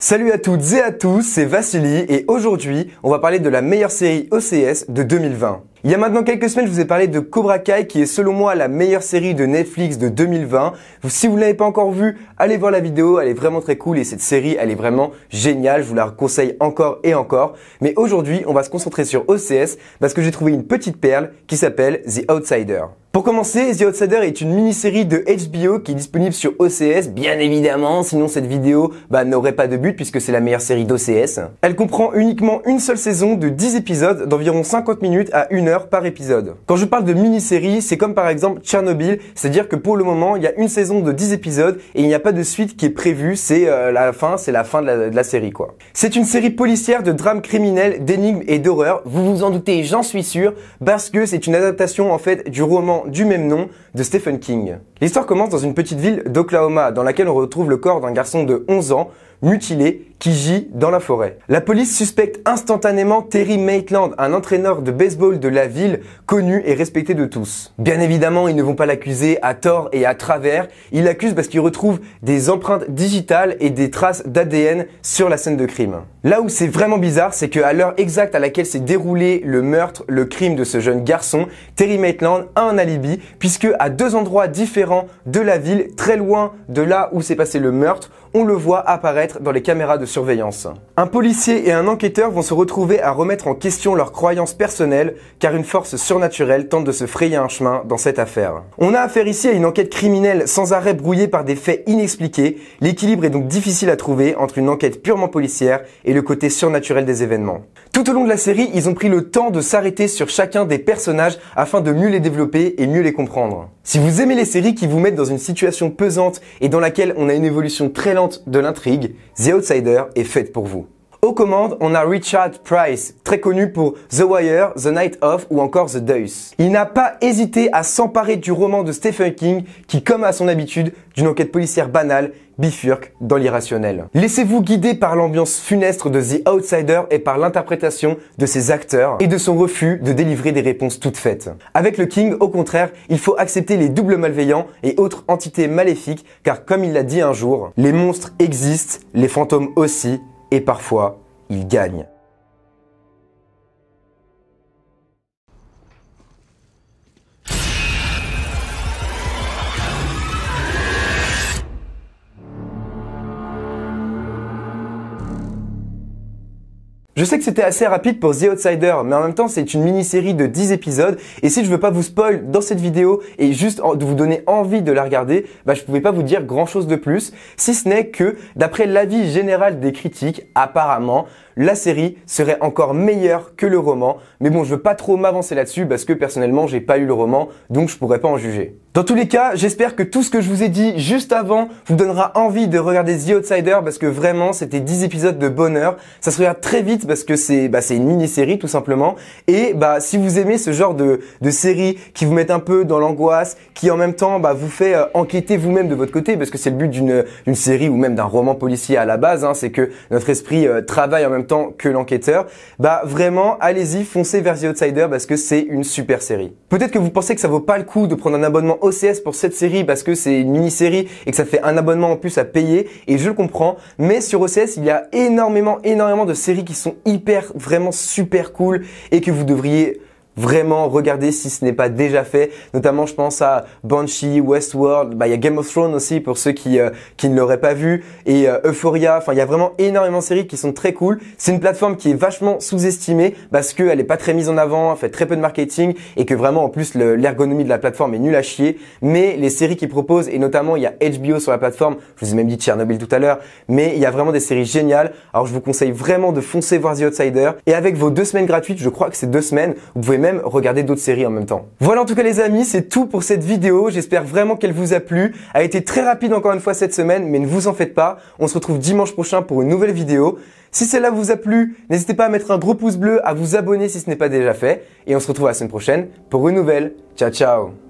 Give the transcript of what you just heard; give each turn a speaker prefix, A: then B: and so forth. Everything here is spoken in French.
A: Salut à toutes et à tous, c'est Vassili et aujourd'hui, on va parler de la meilleure série OCS de 2020. Il y a maintenant quelques semaines, je vous ai parlé de Cobra Kai qui est selon moi la meilleure série de Netflix de 2020. Si vous ne l'avez pas encore vue, allez voir la vidéo, elle est vraiment très cool et cette série, elle est vraiment géniale. Je vous la conseille encore et encore. Mais aujourd'hui, on va se concentrer sur OCS parce que j'ai trouvé une petite perle qui s'appelle The Outsider. Pour commencer, The Outsider est une mini-série de HBO qui est disponible sur OCS, bien évidemment, sinon cette vidéo n'aurait pas de but puisque c'est la meilleure série d'OCS. Elle comprend uniquement une seule saison de 10 épisodes d'environ 50 minutes à 1 heure par épisode. Quand je parle de mini-série, c'est comme par exemple Tchernobyl, c'est-à-dire que pour le moment, il y a une saison de 10 épisodes et il n'y a pas de suite qui est prévue, c'est la fin de la série quoi. C'est une série policière de drame criminel, d'énigmes et d'horreur, vous vous en doutez, j'en suis sûr, parce que c'est une adaptation en fait du roman du même nom de Stephen King. L'histoire commence dans une petite ville d'Oklahoma dans laquelle on retrouve le corps d'un garçon de 11 ans, mutilé, qui gît dans la forêt. La police suspecte instantanément Terry Maitland, un entraîneur de baseball de la ville, connu et respecté de tous. Bien évidemment, ils ne vont pas l'accuser à tort et à travers, ils l'accusent parce qu'ils retrouvent des empreintes digitales et des traces d'ADN sur la scène de crime. Là où c'est vraiment bizarre, c'est qu'à l'heure exacte à laquelle s'est déroulé le meurtre, le crime de ce jeune garçon, Terry Maitland a un alibi, puisque à deux endroits différents de la ville, très loin de là où s'est passé le meurtre, on le voit apparaître dans les caméras de surveillance. Un policier et un enquêteur vont se retrouver à remettre en question leurs croyances personnelles car une force surnaturelle tente de se frayer un chemin dans cette affaire. On a affaire ici à une enquête criminelle sans arrêt brouillée par des faits inexpliqués. L'équilibre est donc difficile à trouver entre une enquête purement policière et le côté surnaturel des événements. Tout au long de la série, ils ont pris le temps de s'arrêter sur chacun des personnages afin de mieux les développer et mieux les comprendre. Si vous aimez les séries qui vous mettent dans une situation pesante et dans laquelle on a une évolution très lente de l'intrigue, The Outsider est faite pour vous. Aux commandes, on a Richard Price, très connu pour The Wire, The Night Of ou encore The Deuce. Il n'a pas hésité à s'emparer du roman de Stephen King qui, comme à son habitude, d'une enquête policière banale, bifurque dans l'irrationnel. Laissez-vous guider par l'ambiance funeste de The Outsider et par l'interprétation de ses acteurs et de son refus de délivrer des réponses toutes faites. Avec le King, au contraire, il faut accepter les doubles malveillants et autres entités maléfiques car comme il l'a dit un jour, les monstres existent, les fantômes aussi, et parfois, ils gagnent. Je sais que c'était assez rapide pour The Outsider, mais en même temps c'est une mini-série de 10 épisodes et si je veux pas vous spoil dans cette vidéo et juste de vous donner envie de la regarder, je pouvais pas vous dire grand chose de plus, si ce n'est que d'après l'avis général des critiques, apparemment la série serait encore meilleure que le roman, mais bon je veux pas trop m'avancer là-dessus parce que personnellement j'ai pas lu le roman donc je pourrais pas en juger. Dans tous les cas, j'espère que tout ce que je vous ai dit juste avant vous donnera envie de regarder The Outsider parce que vraiment c'était 10 épisodes de bonheur, ça se regarde très vite parce que c'est une mini-série tout simplement et si vous aimez ce genre de série qui vous met un peu dans l'angoisse, qui en même temps vous fait enquêter vous-même de votre côté parce que c'est le but d'une série ou même d'un roman policier à la base, c'est que notre esprit travaille en même temps que l'enquêteur, vraiment allez-y, foncez vers The Outsider parce que c'est une super série. Peut-être que vous pensez que ça vaut pas le coup de prendre un abonnement OCS pour cette série parce que c'est une mini-série et que ça fait un abonnement en plus à payer et je le comprends, mais sur OCS il y a énormément de séries qui sont vraiment super cool et que vous devriez vraiment regarder si ce n'est pas déjà fait, notamment je pense à Banshee, Westworld, il y a Game of Thrones aussi pour ceux qui ne l'auraient pas vu et Euphoria, il y a vraiment énormément de séries qui sont très cool. C'est une plateforme qui est vachement sous-estimée parce qu'elle est pas très mise en avant, elle fait très peu de marketing et que vraiment en plus l'ergonomie de la plateforme est nulle à chier, mais les séries qu'ils proposent et notamment il y a HBO sur la plateforme, je vous ai même dit Tchernobyl tout à l'heure, mais il y a vraiment des séries géniales, alors je vous conseille vraiment de foncer voir The Outsider et avec vos 2 semaines gratuites, je crois que c'est 2 semaines, vous pouvez même regarder d'autres séries en même temps. Voilà en tout cas les amis, c'est tout pour cette vidéo. J'espère vraiment qu'elle vous a plu. Elle a été très rapide encore une fois cette semaine, mais ne vous en faites pas. On se retrouve dimanche prochain pour une nouvelle vidéo. Si celle-là vous a plu, n'hésitez pas à mettre un gros pouce bleu, à vous abonner si ce n'est pas déjà fait. Et on se retrouve la semaine prochaine pour une nouvelle. Ciao ciao.